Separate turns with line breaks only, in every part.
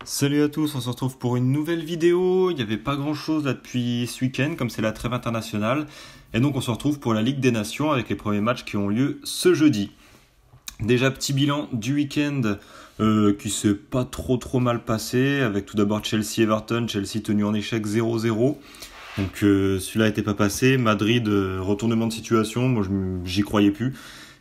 Salut à tous, on se retrouve pour une nouvelle vidéo. Il n'y avait pas grand chose là depuis ce week-end, comme c'est la trêve internationale. Et donc on se retrouve pour la Ligue des Nations avec les premiers matchs qui ont lieu ce jeudi. Déjà petit bilan du week-end qui s'est pas trop mal passé, avec tout d'abord Chelsea-Everton, Chelsea tenu en échec 0-0. Donc celui-là n'était pas passé. Madrid, retournement de situation, moi j'y croyais plus.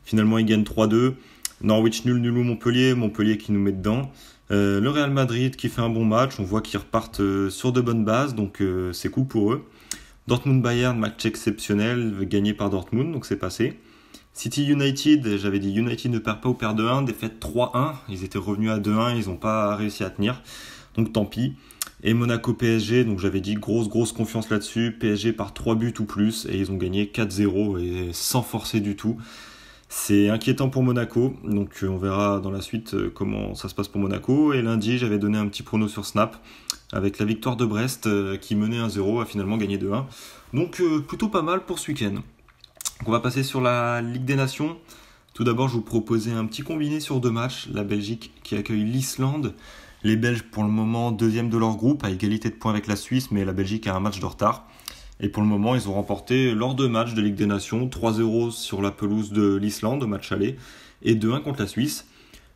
Finalement ils gagnent 3-2. Norwich nul ou Montpellier qui nous met dedans. Le Real Madrid qui fait un bon match, on voit qu'ils repartent sur de bonnes bases, donc c'est cool pour eux. Dortmund-Bayern, match exceptionnel, gagné par Dortmund, donc c'est passé. City United, j'avais dit United ne perd pas ou perd 2-1, défaite 3-1, ils étaient revenus à 2-1, ils n'ont pas réussi à tenir, donc tant pis. Et Monaco PSG, donc j'avais dit grosse confiance là-dessus, PSG par 3 buts ou plus, et ils ont gagné 4-0 et sans forcer du tout. C'est inquiétant pour Monaco, donc on verra dans la suite comment ça se passe pour Monaco. Et lundi, j'avais donné un petit prono sur Snap avec la victoire de Brest qui menait 1-0, a finalement gagné 2-1. Donc plutôt pas mal pour ce week-end. Donc, on va passer sur la Ligue des Nations. Tout d'abord, je vous proposais un petit combiné sur 2 matchs. La Belgique qui accueille l'Islande. Les Belges pour le moment deuxième de leur groupe à égalité de points avec la Suisse, mais la Belgique a un match de retard. Et pour le moment, ils ont remporté leurs 2 matchs de Ligue des Nations, 3-0 sur la pelouse de l'Islande, match aller, et 2-1 contre la Suisse.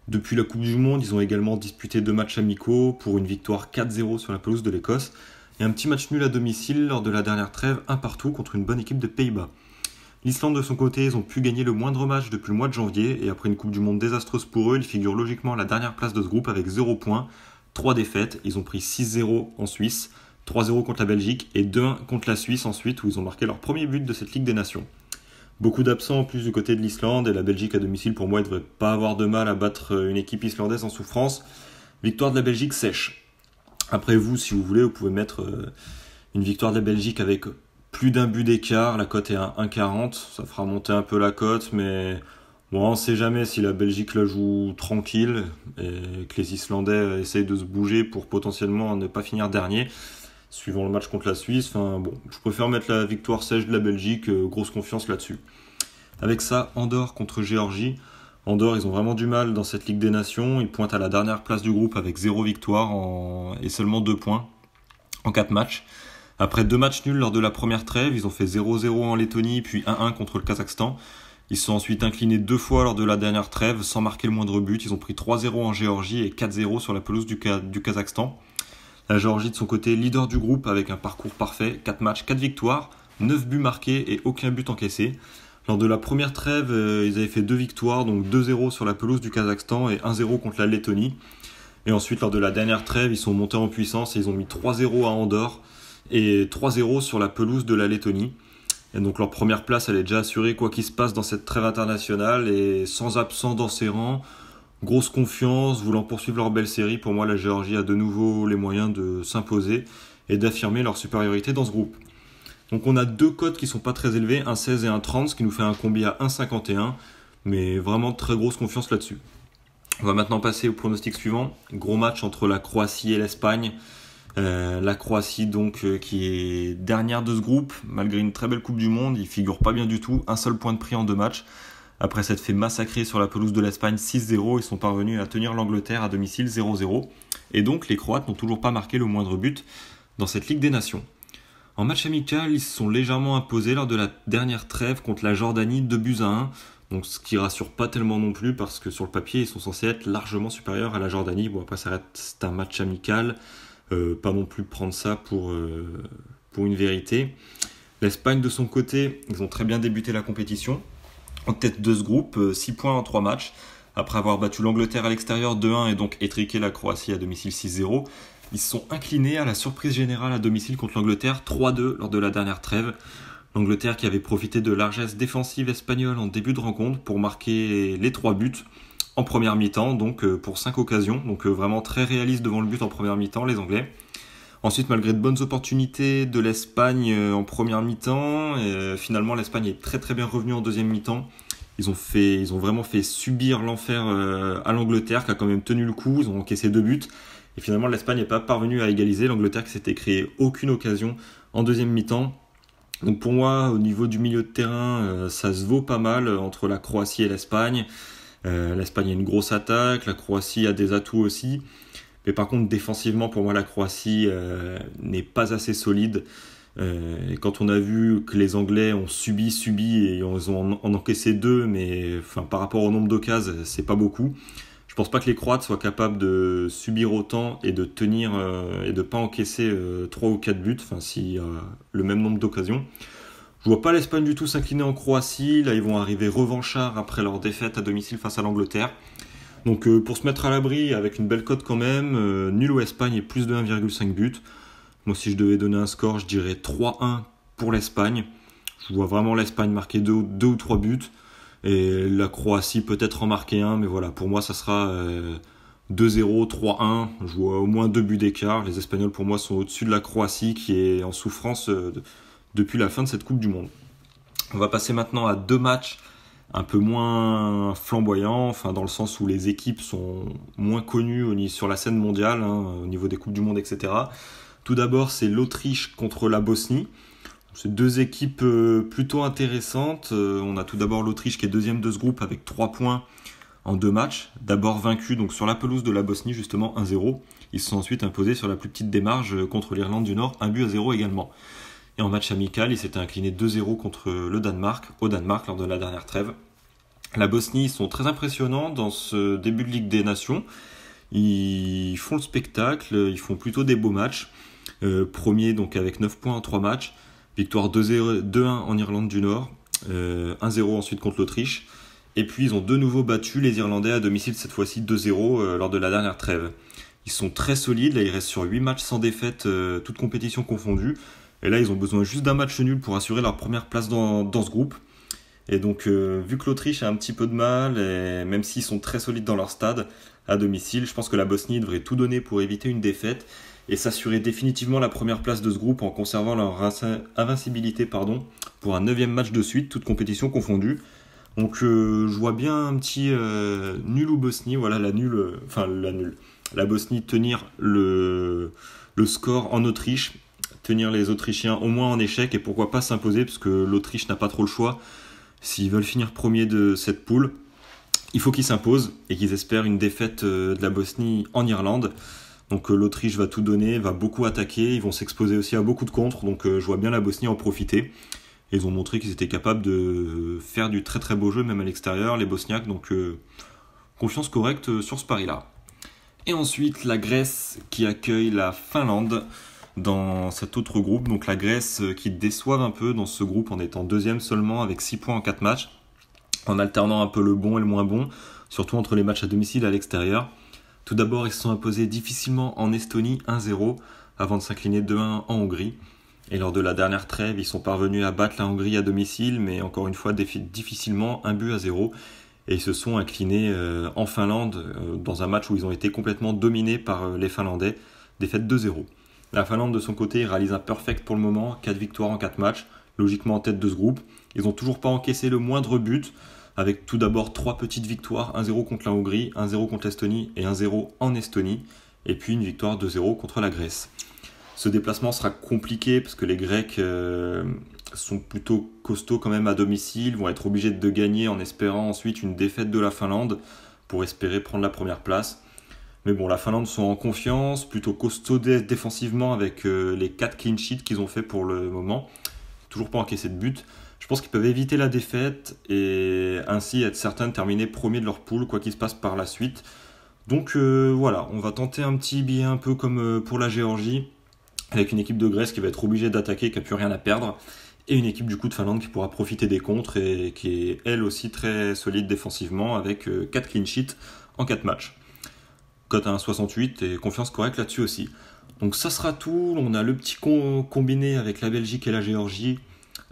Depuis la Coupe du Monde, ils ont également disputé 2 matchs amicaux pour une victoire 4-0 sur la pelouse de l'Écosse, et un petit match nul à domicile lors de la dernière trêve, 1-1 contre une bonne équipe de Pays-Bas. L'Islande de son côté, ils ont pu gagner le moindre match depuis le mois de janvier, et après une Coupe du Monde désastreuse pour eux, ils figurent logiquement à la dernière place de ce groupe avec 0 points, 3 défaites, ils ont pris 6-0 en Suisse, 3-0 contre la Belgique et 2-1 contre la Suisse ensuite où ils ont marqué leur premier but de cette Ligue des Nations. Beaucoup d'absents en plus du côté de l'Islande et la Belgique à domicile pour moi ne devrait pas avoir de mal à battre une équipe islandaise en souffrance. Victoire de la Belgique sèche. Après vous, si vous voulez, vous pouvez mettre une victoire de la Belgique avec plus d'un but d'écart. La cote est à 1,40. Ça fera monter un peu la cote, mais bon, on ne sait jamais si la Belgique la joue tranquille et que les Islandais essayent de se bouger pour potentiellement ne pas finir dernier. Suivant le match contre la Suisse, je préfère mettre la victoire sèche de la Belgique, grosse confiance là-dessus. Avec ça, Andorre contre Géorgie. Andorre, ils ont vraiment du mal dans cette Ligue des Nations. Ils pointent à la dernière place du groupe avec 0 victoire et seulement 2 points en 4 matchs. Après 2 matchs nuls lors de la première trêve, ils ont fait 0-0 en Lettonie puis 1-1 contre le Kazakhstan. Ils se sont ensuite inclinés 2 fois lors de la dernière trêve sans marquer le moindre but. Ils ont pris 3-0 en Géorgie et 4-0 sur la pelouse du Kazakhstan. La Géorgie de son côté, leader du groupe avec un parcours parfait, 4 matchs, 4 victoires, 9 buts marqués et aucun but encaissé. Lors de la première trêve, ils avaient fait 2 victoires, donc 2-0 sur la pelouse du Kazakhstan et 1-0 contre la Lettonie. Et ensuite, lors de la dernière trêve, ils sont montés en puissance et ils ont mis 3-0 à Andorre et 3-0 sur la pelouse de la Lettonie. Et donc leur première place, elle est déjà assurée quoi qu'il se passe dans cette trêve internationale et sans absent dans ses rangs. Grosse confiance, voulant poursuivre leur belle série, pour moi la Géorgie a de nouveau les moyens de s'imposer et d'affirmer leur supériorité dans ce groupe. Donc on a 2 cotes qui sont pas très élevées, 1,16 et 1,30, ce qui nous fait un combi à 1,51, mais vraiment très grosse confiance là-dessus. On va maintenant passer au pronostic suivant, gros match entre la Croatie et l'Espagne. La Croatie donc qui est dernière de ce groupe, malgré une très belle Coupe du Monde, ils figurent pas bien du tout, un seul point de prix en 2 matchs. Après s'être fait massacrer sur la pelouse de l'Espagne 6-0, ils sont parvenus à tenir l'Angleterre à domicile 0-0. Et donc les Croates n'ont toujours pas marqué le moindre but dans cette Ligue des Nations. En match amical, ils se sont légèrement imposés lors de la dernière trêve contre la Jordanie 2-1. Donc ce qui rassure pas tellement non plus parce que sur le papier ils sont censés être largement supérieurs à la Jordanie. Bon après ça reste c'est un match amical, pas non plus prendre ça pour une vérité. L'Espagne de son côté, ils ont très bien débuté la compétition. En tête de ce groupe, 6 points en 3 matchs. Après avoir battu l'Angleterre à l'extérieur 2-1 et donc étriqué la Croatie à domicile 6-0, ils se sont inclinés à la surprise générale à domicile contre l'Angleterre 3-2 lors de la dernière trêve. L'Angleterre qui avait profité de largesse défensive espagnole en début de rencontre pour marquer les 3 buts en première mi-temps, donc pour 5 occasions. Donc vraiment très réaliste devant le but en première mi-temps, les Anglais. Ensuite, malgré de bonnes opportunités de l'Espagne en première mi-temps, finalement l'Espagne est très bien revenue en deuxième mi-temps. Ils ont vraiment fait subir l'enfer à l'Angleterre qui a quand même tenu le coup, ils ont encaissé 2 buts. Et finalement l'Espagne n'est pas parvenue à égaliser, l'Angleterre qui s'était créé aucune occasion en deuxième mi-temps. Donc pour moi, au niveau du milieu de terrain, ça se vaut pas mal entre la Croatie et l'Espagne. L'Espagne a une grosse attaque, la Croatie a des atouts aussi. Mais par contre, défensivement, pour moi, la Croatie n'est pas assez solide. Et quand on a vu que les Anglais ont subi et ils ont en encaissé 2, mais enfin, par rapport au nombre d'occasions, c'est pas beaucoup. Je pense pas que les Croates soient capables de subir autant et de tenir et de pas encaisser 3 ou 4 buts, enfin si le même nombre d'occasions. Je vois pas l'Espagne du tout s'incliner en Croatie. Là, ils vont arriver revanchards après leur défaite à domicile face à l'Angleterre. Donc pour se mettre à l'abri avec une belle cote quand même, nul ou Espagne et plus de 1,5 buts. Moi, si je devais donner un score, je dirais 3-1 pour l'Espagne. Je vois vraiment l'Espagne marquer 2 ou 3 buts. Et la Croatie peut-être en marquer un, mais voilà, pour moi, ça sera 2-0, 3-1. Je vois au moins 2 buts d'écart. Les Espagnols, pour moi, sont au-dessus de la Croatie qui est en souffrance depuis la fin de cette Coupe du Monde. On va passer maintenant à 2 matchs un peu moins flamboyants, enfin dans le sens où les équipes sont moins connues sur la scène mondiale, au niveau des Coupes du Monde, etc. Tout d'abord, c'est l'Autriche contre la Bosnie. C'est 2 équipes plutôt intéressantes. On a tout d'abord l'Autriche qui est deuxième de ce groupe avec 3 points en 2 matchs. D'abord vaincu donc sur la pelouse de la Bosnie, justement 1-0. Ils se sont ensuite imposés sur la plus petite démarche contre l'Irlande du Nord, 1-0 également. Et en match amical, ils s'étaient inclinés 2-0 contre le Danemark, au Danemark lors de la dernière trêve. La Bosnie, ils sont très impressionnants dans ce début de Ligue des Nations. Ils font le spectacle, ils font plutôt des beaux matchs. Premier donc avec 9 points en 3 matchs. Victoire 2-1 en Irlande du Nord, 1-0 ensuite contre l'Autriche. Et puis ils ont de nouveau battu les Irlandais à domicile, cette fois-ci 2-0 lors de la dernière trêve. Ils sont très solides, là ils restent sur 8 matchs sans défaite, toutes compétitions confondues. Et là ils ont besoin juste d'un match nul pour assurer leur première place dans ce groupe. Et donc vu que l'Autriche a un petit peu de mal, et même s'ils sont très solides dans leur stade à domicile, je pense que la Bosnie devrait tout donner pour éviter une défaite et s'assurer définitivement la première place de ce groupe en conservant leur invincibilité pour un 9e match de suite, toutes compétitions confondues. Donc je vois bien un petit nul ou Bosnie, voilà la Bosnie tenir le score en Autriche, tenir les Autrichiens au moins en échec et pourquoi pas s'imposer parce que l'Autriche n'a pas trop le choix. S'ils veulent finir premier de cette poule, il faut qu'ils s'imposent et qu'ils espèrent une défaite de la Bosnie en Irlande. Donc l'Autriche va tout donner, va beaucoup attaquer, ils vont s'exposer aussi à beaucoup de contres, donc je vois bien la Bosnie en profiter. Et ils ont montré qu'ils étaient capables de faire du très très beau jeu, même à l'extérieur, les Bosniaques, donc confiance correcte sur ce pari-là. Et ensuite, la Grèce qui accueille la Finlande dans cet autre groupe, donc la Grèce qui déçoivent un peu dans ce groupe en étant deuxième seulement avec 6 points en 4 matchs, en alternant un peu le bon et le moins bon, surtout entre les matchs à domicile et à l'extérieur. Tout d'abord, ils se sont imposés difficilement en Estonie 1-0 avant de s'incliner 2-1 en Hongrie. Et lors de la dernière trêve, ils sont parvenus à battre la Hongrie à domicile, mais encore une fois difficilement 1-0. Et ils se sont inclinés en Finlande dans un match où ils ont été complètement dominés par les Finlandais, défaite 2-0. La Finlande de son côté réalise un perfect pour le moment, 4 victoires en 4 matchs, logiquement en tête de ce groupe. Ils n'ont toujours pas encaissé le moindre but, avec tout d'abord 3 petites victoires, 1-0 contre la Hongrie, 1-0 contre l'Estonie et 1-0 en Estonie, et puis une victoire 2-0 contre la Grèce. Ce déplacement sera compliqué parce que les Grecs sont plutôt costauds quand même à domicile, vont être obligés de gagner en espérant ensuite une défaite de la Finlande pour espérer prendre la première place. Mais bon, la Finlande sont en confiance, plutôt costauds défensivement avec les 4 clean sheets qu'ils ont fait pour le moment. Toujours pas encaissé de but. Je pense qu'ils peuvent éviter la défaite et ainsi être certains de terminer premier de leur poule, quoi qu'il se passe par la suite. Donc voilà, on va tenter un petit billet un peu comme pour la Géorgie, avec une équipe de Grèce qui va être obligée d'attaquer, qui n'a plus rien à perdre, et une équipe du coup de Finlande qui pourra profiter des contres et qui est elle aussi très solide défensivement avec 4 clean sheets en 4 matchs. Cote à 1,68 et confiance correcte là-dessus aussi. Donc ça sera tout, on a le petit combiné avec la Belgique et la Géorgie,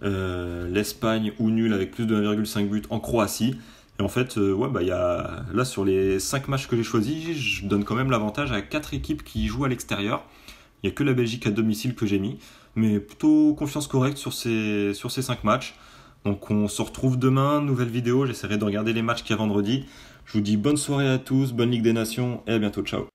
l'Espagne ou nul avec plus de 1,5 but en Croatie. Et en fait, là sur les 5 matchs que j'ai choisis, je donne quand même l'avantage à 4 équipes qui jouent à l'extérieur. Il n'y a que la Belgique à domicile que j'ai mis, mais plutôt confiance correcte sur ces 5 matchs. Donc on se retrouve demain, nouvelle vidéo, j'essaierai de regarder les matchs qu'il y a vendredi. Je vous dis bonne soirée à tous, bonne Ligue des Nations et à bientôt, ciao.